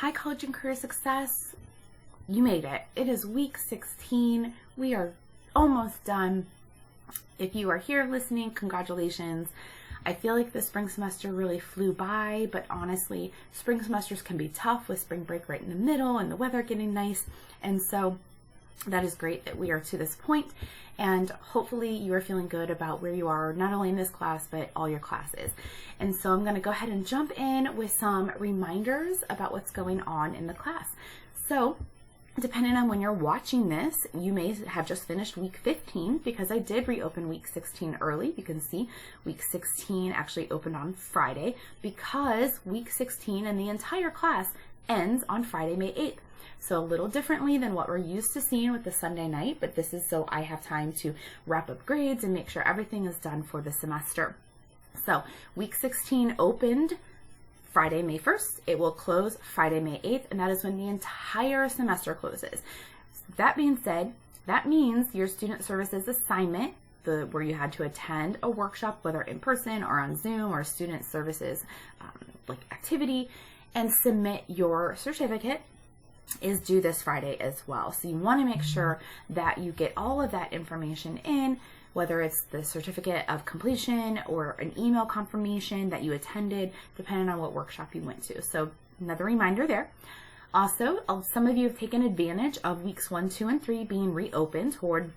Hi, College and Career Success. You made it. It is week 16. We are almost done. If you are here listening, congratulations. I feel like the spring semester really flew by, but honestly, spring semesters can be tough with spring break right in the middle and the weather getting nice. And so that is great that we are to this point, and hopefully you are feeling good about where you are, not only in this class, but all your classes. And so I'm going to go ahead and jump in with some reminders about what's going on in the class. So depending on when you're watching this, you may have just finished week 15 because I did reopen week 16 early. You can see week 16 actually opened on Friday because week 16 and the entire class ends on Friday, May 8th. So a little differently than what we're used to seeing with the Sunday night, but this is so I have time to wrap up grades and make sure everything is done for the semester. So week 16 opened Friday, May 1st. It will close Friday, May 8th, and that is when the entire semester closes. That being said, that means your student services assignment, where you had to attend a workshop, whether in person or on Zoom, or student services like activity, and submit your certificate, is due this Friday as well. So you want to make sure that you get all of that information in, whether it's the certificate of completion or an email confirmation that you attended, depending on what workshop you went to. So another reminder there. Also, some of you have taken advantage of weeks 1, 2, and 3 being reopened toward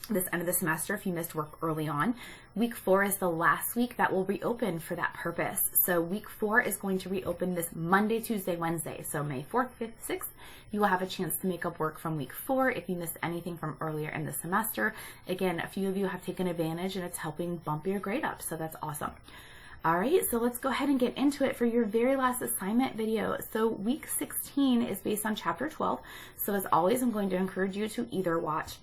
this end of the semester if you missed work early on. Week 4 is the last week that will reopen for that purpose. So week 4 is going to reopen this Monday, Tuesday, Wednesday. So May 4th, 5th, 6th, you will have a chance to make up work from week 4 if you missed anything from earlier in the semester. Again, a few of you have taken advantage and it's helping bump your grade up. So that's awesome. All right, so let's go ahead and get into it for your very last assignment video. So week 16 is based on chapter 12. So as always, I'm going to encourage you to either watch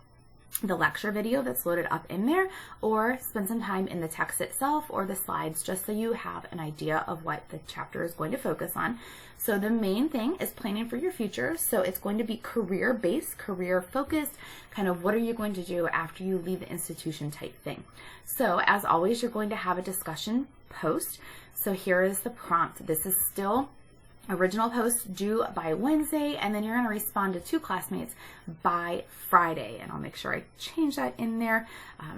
the lecture video that's loaded up in there, or spend some time in the text itself or the slides, just so you have an idea of what the chapter is going to focus on. So the main thing is planning for your future. So it's going to be career-based, career-focused, kind of what are you going to do after you leave the institution type thing. So as always, you're going to have a discussion post. So here is the prompt. This is still original post due by Wednesday, and then you're going to respond to 2 classmates by Friday, and I'll make sure I change that in there.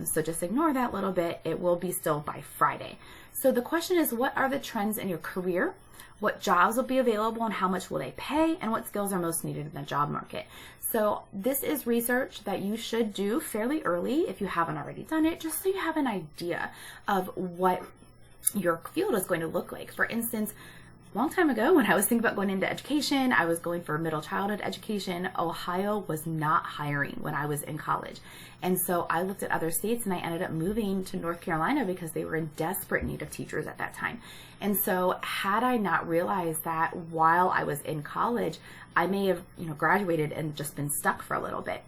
So just ignore that little bit. It will be still by Friday. So the question is, what are the trends in your career? What jobs will be available and how much will they pay? And what skills are most needed in the job market? So this is research that you should do fairly early if you haven't already done it, just so you have an idea of what your field is going to look like. For instance, a long time ago, when I was thinking about going into education, I was going for middle childhood education. Ohio was not hiring when I was in college. And so I looked at other states and I ended up moving to North Carolina because they were in desperate need of teachers at that time. And so had I not realized that while I was in college, I may have, graduated and just been stuck for a little bit.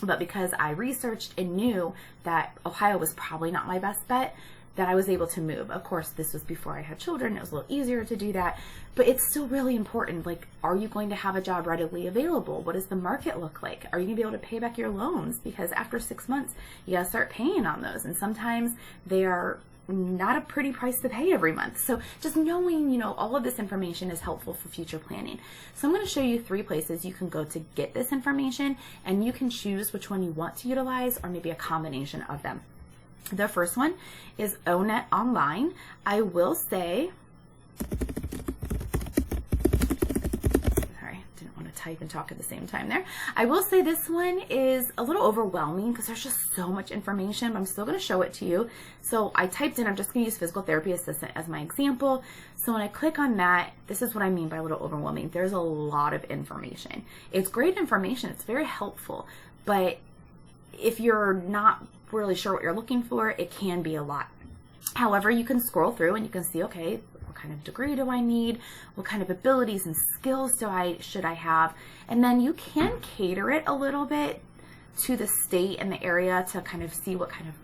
But because I researched and knew that Ohio was probably not my best bet, that I was able to move. Of course, this was before I had children. It was a little easier to do that, but it's still really important. Like, are you going to have a job readily available? What does the market look like? Are you gonna be able to pay back your loans? Because after 6 months, you gotta start paying on those. And sometimes they are not a pretty price to pay every month. So just knowing, all of this information is helpful for future planning. So I'm going to show you 3 places you can go to get this information, and you can choose which one you want to utilize, or maybe a combination of them. The first one is ONET Online. I will say, sorry, didn't want to type and talk at the same time there. I will say this one is a little overwhelming because there's just so much information, but I'm still going to show it to you. So I typed in, I'm just going to use Physical Therapy Assistant as my example. So when I click on that, this is what I mean by a little overwhelming. There's a lot of information. It's great information. It's very helpful, but if you're not really sure what you're looking for, it can be a lot. However, you can scroll through and you can see, okay, what kind of degree do I need? What kind of abilities and skills should I have? And then you can cater it a little bit to the state and the area to kind of see what kind of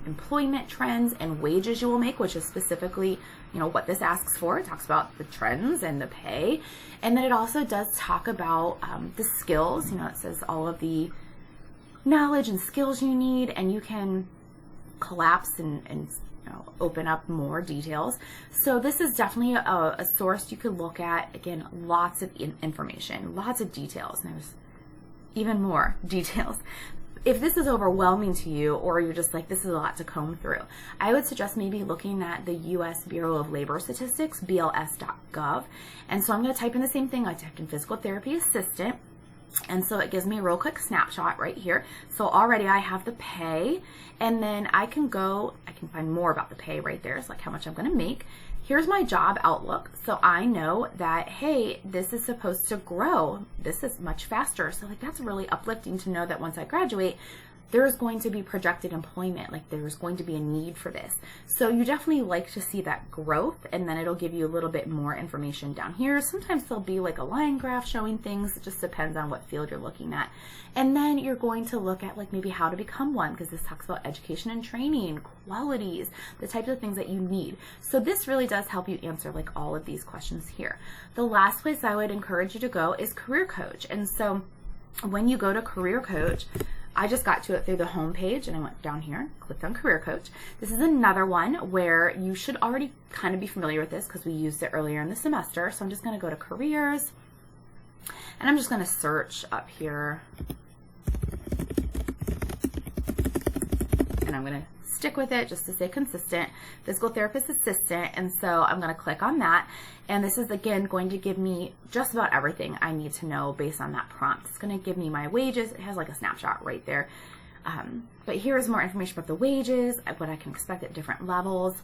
employment trends and wages you will make, which is specifically, what this asks for. It talks about the trends and the pay. And then it also does talk about the skills. It says all of the knowledge and skills you need, and you can collapse and open up more details. So this is definitely a source you could look at. Again, lots of information, lots of details, and there's even more details. If this is overwhelming to you, or you're just like, this is a lot to comb through, I would suggest maybe looking at the U.S. Bureau of Labor Statistics, BLS.gov. And so I'm going to type in the same thing. I typed in physical therapy assistant. And so it gives me a real quick snapshot right here. So already I have the pay, and then I can find more about the pay right there. It's like how much I'm going to make. Here's my job outlook. So I know that, hey, this is supposed to grow. This is much faster. So like, that's really uplifting to know that once I graduate, there's going to be projected employment, like there's going to be a need for this. So you definitely like to see that growth, and then it'll give you a little bit more information down here. Sometimes there'll be like a line graph showing things. It just depends on what field you're looking at. And then you're going to look at like maybe how to become one, because this talks about education and training, qualities, the types of things that you need. So this really does help you answer like all of these questions here. The last place I would encourage you to go is Career Coach. And so when you go to Career Coach, I just got to it through the home page, and I went down here, clicked on Career Coach. This is another one where you should already kind of be familiar with this because we used it earlier in the semester. So I'm just going to go to careers, and I'm just going to search up here, and I'm going to stick with it just to stay consistent, physical therapist assistant. And so I'm going to click on that, and this is again going to give me just about everything I need to know based on that prompt. It's going to give me my wages. It has like a snapshot right there, but here's more information about the wages, what I can expect at different levels.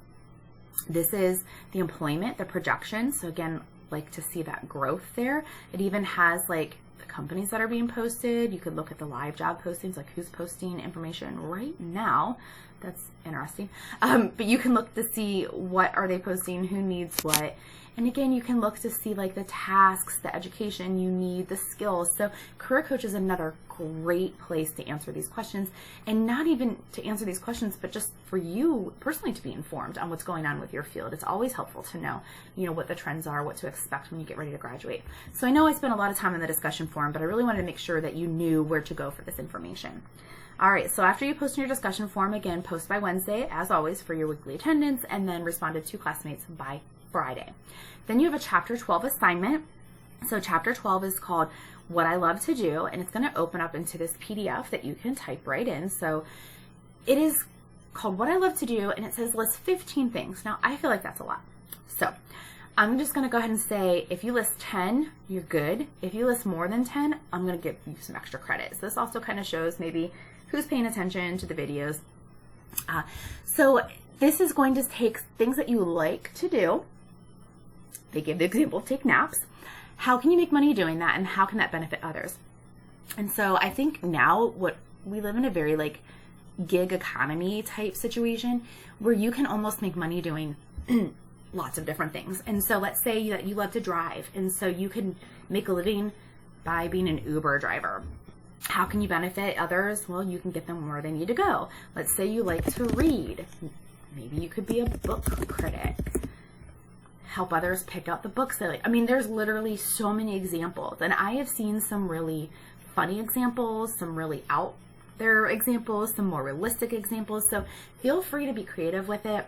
This is the employment, the projection. So again, like to see that growth there. It even has like the companies that are being posted. You could look at the live job postings, like who's posting information right now. That's interesting. But you can look to see what are they posting, who needs what. And again, you can look to see like the tasks, the education you need, the skills. So Career Coach is another great place to answer these questions, and not even to answer these questions, but just for you personally to be informed on what's going on with your field. It's always helpful to know, what the trends are, what to expect when you get ready to graduate. So I know I spent a lot of time in the discussion forum, but I really wanted to make sure that you knew where to go for this information. All right, so after you post in your discussion forum, again, post by Wednesday, as always, for your weekly attendance, and then respond to 2 classmates by Friday. Then you have a Chapter 12 assignment. So Chapter 12 is called What I Love to Do, and it's going to open up into this PDF that you can type right in. So it is called What I Love to Do, and it says list 15 things. Now, I feel like that's a lot. So I'm just going to go ahead and say, if you list 10, you're good. If you list more than 10, I'm going to give you some extra credit. So this also kind of shows maybe who's paying attention to the videos. So this is going to take things that you like to do. They give the example of take naps. How can you make money doing that, and how can that benefit others? And so I think now we live in a very like gig economy type situation where you can almost make money doing lots of different things. And so let's say that you love to drive, and so you can make a living by being an Uber driver. How can you benefit others? Well, you can get them where they need to go. Let's say you like to read. Maybe you could be a book critic. Help others pick out the books they like. I mean, there's literally so many examples, and I have seen some really funny examples, some really out there examples, some more realistic examples. So feel free to be creative with it.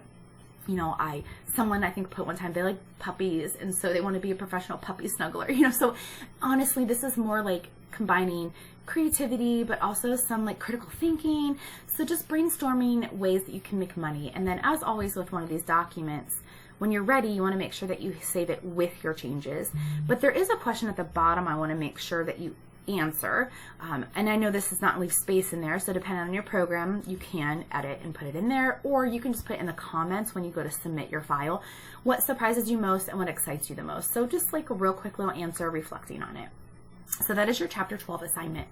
Someone I think put one time, they like puppies, and so they want to be a professional puppy snuggler. So honestly, this is more like combining creativity, but also some like critical thinking. So just brainstorming ways that you can make money. And then as always with one of these documents, when you're ready, you want to make sure that you save it with your changes. But there is a question at the bottom I want to make sure that you answer. And I know this does not leave space in there, so depending on your program, you can edit and put it in there, or you can just put it in the comments when you go to submit your file. What surprises you most and what excites you the most? So just like a real quick little answer reflecting on it. So that is your Chapter 12 assignment.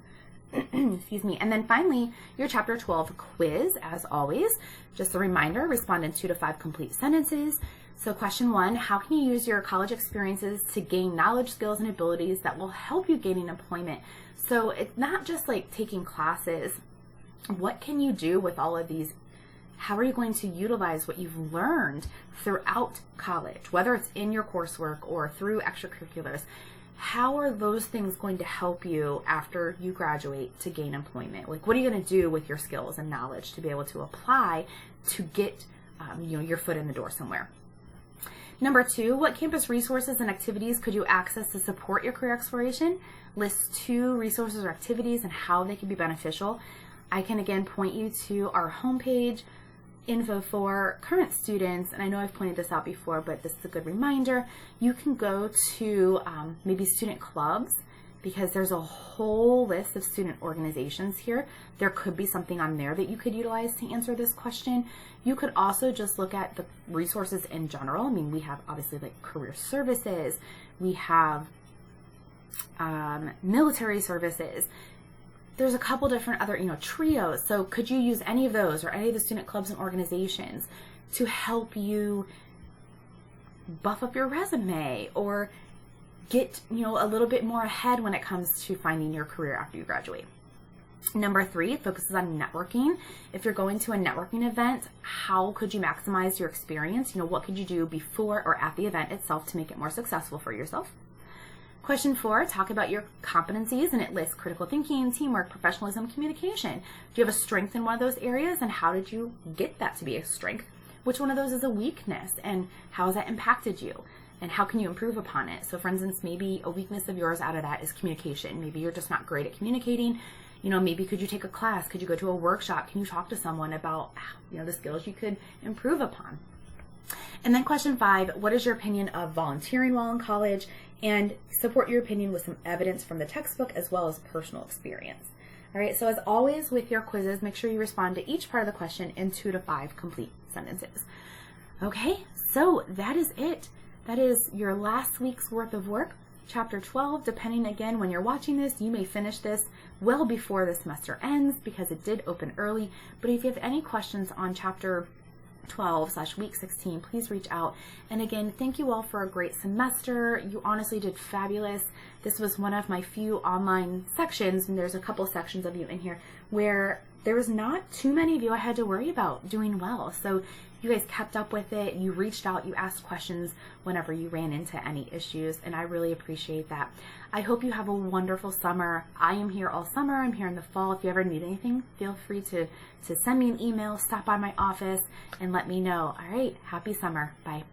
Excuse me. And then finally, your Chapter 12 quiz, as always. Just a reminder, respond in 2 to 5 complete sentences. So question 1, how can you use your college experiences to gain knowledge, skills, and abilities that will help you gain employment? So it's not just like taking classes. What can you do with all of these? How are you going to utilize what you've learned throughout college, whether it's in your coursework or through extracurriculars? How are those things going to help you after you graduate to gain employment? Like, what are you going to do with your skills and knowledge to be able to apply to get your foot in the door somewhere. Number 2, what campus resources and activities could you access to support your career exploration? List 2 resources or activities and how they can be beneficial. I can again point you to our homepage, info for current students, and I know I've pointed this out before, but this is a good reminder. You can go to maybe student clubs, because there's a whole list of student organizations here. There could be something on there that you could utilize to answer this question. You could also just look at the resources in general. I mean, we have obviously like career services, we have military services. There's a couple different other, trios. So could you use any of those or any of the student clubs and organizations to help you buff up your resume or get, a little bit more ahead when it comes to finding your career after you graduate? Number 3 focuses on networking. If you're going to a networking event, how could you maximize your experience? What could you do before or at the event itself to make it more successful for yourself? Question 4, talk about your competencies, and it lists critical thinking, teamwork, professionalism, communication. Do you have a strength in one of those areas, and how did you get that to be a strength? Which one of those is a weakness, and how has that impacted you? And how can you improve upon it? So for instance, maybe a weakness of yours out of that is communication. Maybe you're just not great at communicating. Maybe could you take a class? Could you go to a workshop? Can you talk to someone about, the skills you could improve upon? And then question 5, what is your opinion of volunteering while in college? And support your opinion with some evidence from the textbook as well as personal experience. All right, so as always with your quizzes, make sure you respond to each part of the question in 2 to 5 complete sentences. Okay, so that is it. That is your last week's worth of work. Chapter 12, depending again when you're watching this, you may finish this well before the semester ends because it did open early. But if you have any questions on chapter 12/week 16, please reach out. And again, thank you all for a great semester. You honestly did fabulous. This was one of my few online sections, and there's a couple sections of you in here where there was not too many of you I had to worry about doing well. So you guys kept up with it. You reached out, you asked questions whenever you ran into any issues, and I really appreciate that. I hope you have a wonderful summer. I am here all summer. I'm here in the fall. If you ever need anything, feel free to send me an email, stop by my office, and let me know. All right, happy summer. Bye.